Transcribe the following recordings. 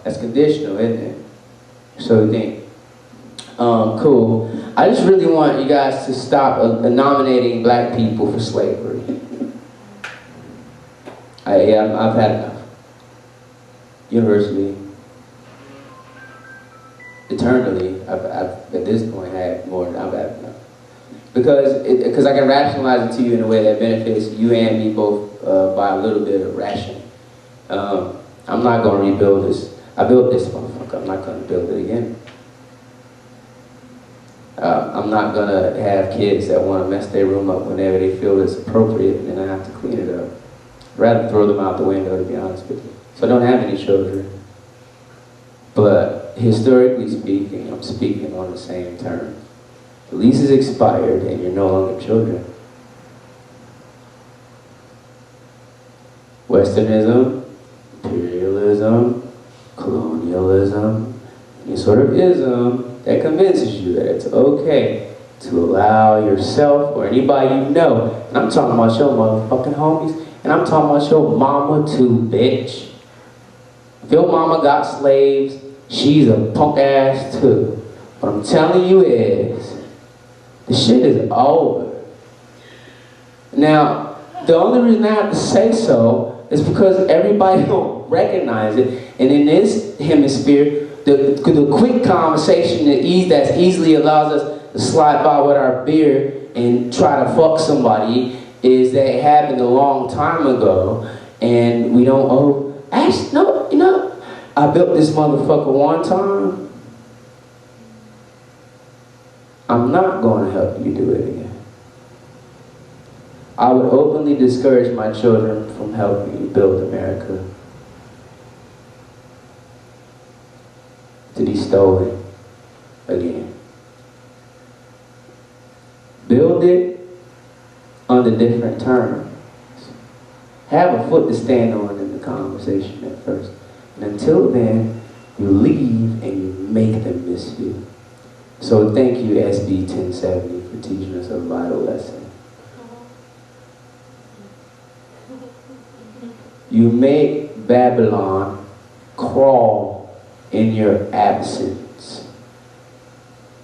That's conditional, isn't it? So you think. Cool. I just really want you guys to stop nominating black people for slavery. I've had enough. Universally, eternally, I've at this point had more than I've had enough. Because I can rationalize it to you in a way that benefits you and me both by a little bit of rationing. I'm not going to rebuild this. I built this motherfucker. I'm not going to build it again. I'm not going to have kids that want to mess their room up whenever they feel it's appropriate and then I have to clean it up. I'd rather throw them out the window, to be honest with you. So I don't have any children. But historically speaking, I'm speaking on the same terms. The lease is expired and you're no longer children. Westernism, imperialism, colonialism, any sort of ism that convinces you that it's okay to allow yourself or anybody you know, and I'm talking about your motherfucking homies, and I'm talking about your mama too, bitch. If your mama got slaves, she's a punk ass too. What I'm telling you is, the shit is over. Now, the only reason I have to say so is because everybody don't recognize it. And in this hemisphere, the quick conversation that easily allows us to slide by with our beer and try to fuck somebody is that it happened a long time ago. And we don't, actually, no, you know, I built this motherfucker one time. I'm not going to help you do it again. I would openly discourage my children from helping you build America to be stolen again. Build it under different terms. Have a foot to stand on in the conversation at first. And until then, you leave and you make them miss you. So thank you, SB 1070, for teaching us a vital lesson. You make Babylon crawl in your absence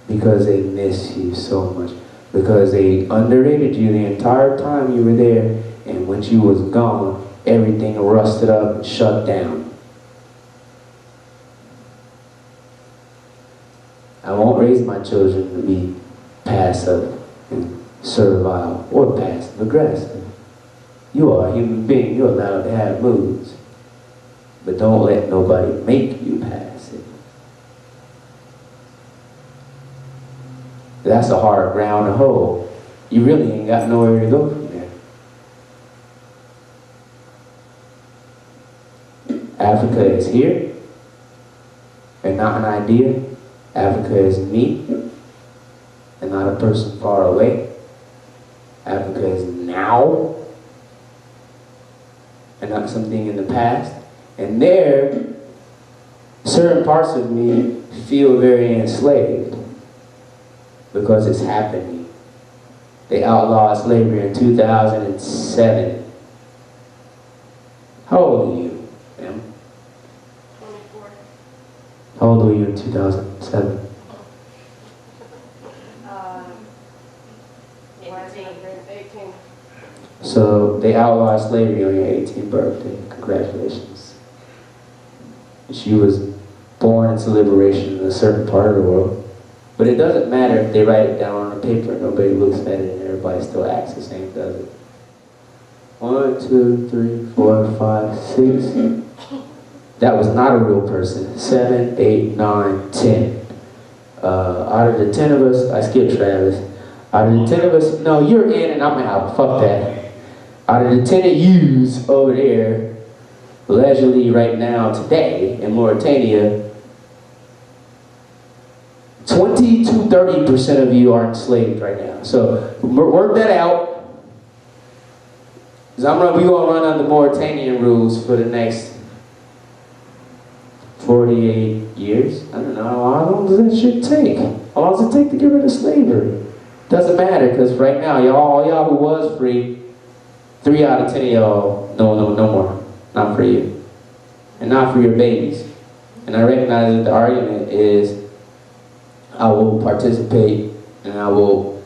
because they miss you so much. Because they underrated you the entire time you were there, and when you was gone, everything rusted up and shut down. I won't raise my children to be passive and servile or passive aggressive. You are a human being. You're allowed to have moods. But don't let nobody make you passive. That's a hard ground to hold. You really ain't got nowhere to go from there. Africa is here and not an idea. Africa is me and not a person far away. Africa is now and not something in the past. And there, certain parts of me feel very enslaved because it's happening. They outlawed slavery in 2007. How old are you, ma'am? 24. How old were you in 2007? 18. So they outlawed slavery on your 18th birthday. Congratulations. She was born into liberation in a certain part of the world. But it doesn't matter if they write it down on a paper. Nobody looks at it and everybody still acts the same, does it? 1, 2, 3, 4, 5, 6. That was not a real person. 7, 8, 9, 10. Out of the 10 of us, I skipped Travis. Out of the 10 of us, no, you're in and I'm out. Fuck that. Out of the 10 of yous over there, leisurely right now, today, in Mauritania, 20 to 30% of you are enslaved right now. So work that out. Because we're going to run under Mauritanian rules for the next 48 years. I don't know, how long does that shit take? How long does it take to get rid of slavery? Doesn't matter, because right now, all y'all who was free, 3 out of 10 of y'all, no more. Not for you. And not for your babies. And I recognize that the argument is I will participate and I will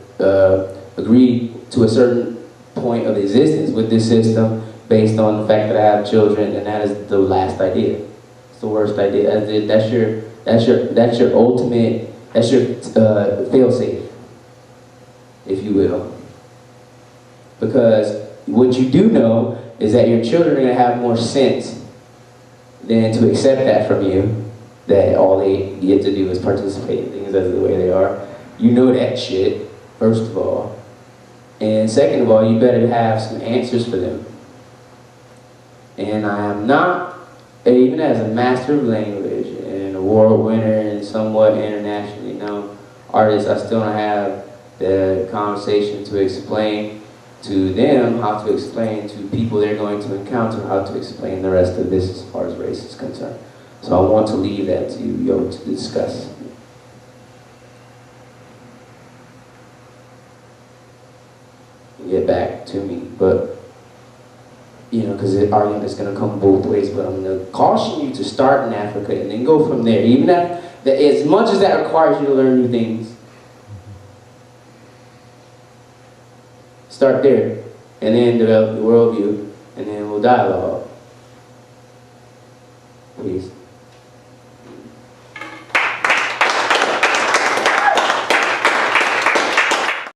agree to a certain point of existence with this system based on the fact that I have children, and that is the last idea. It's the worst idea. That's your ultimate. That's your fail-safe, if you will. Because what you do know is that your children are going to have more sense than to accept that from you, that all they get to do is participate in things as the way they are. You know that shit, first of all. And second of all, you better have some answers for them. And I am not, even as a master of language and a award winner and somewhat internationally known artist, I still don't have the conversation to explain to them how to explain to people they're going to encounter how to explain the rest of this as far as race is concerned. So I want to leave that to you to discuss. Get back to me, but you know, because the argument is going to come both ways. But I'm going to caution you to start in Africa and then go from there. Even as much as that requires you to learn new things, start there, and then develop the worldview, and then we'll dialogue.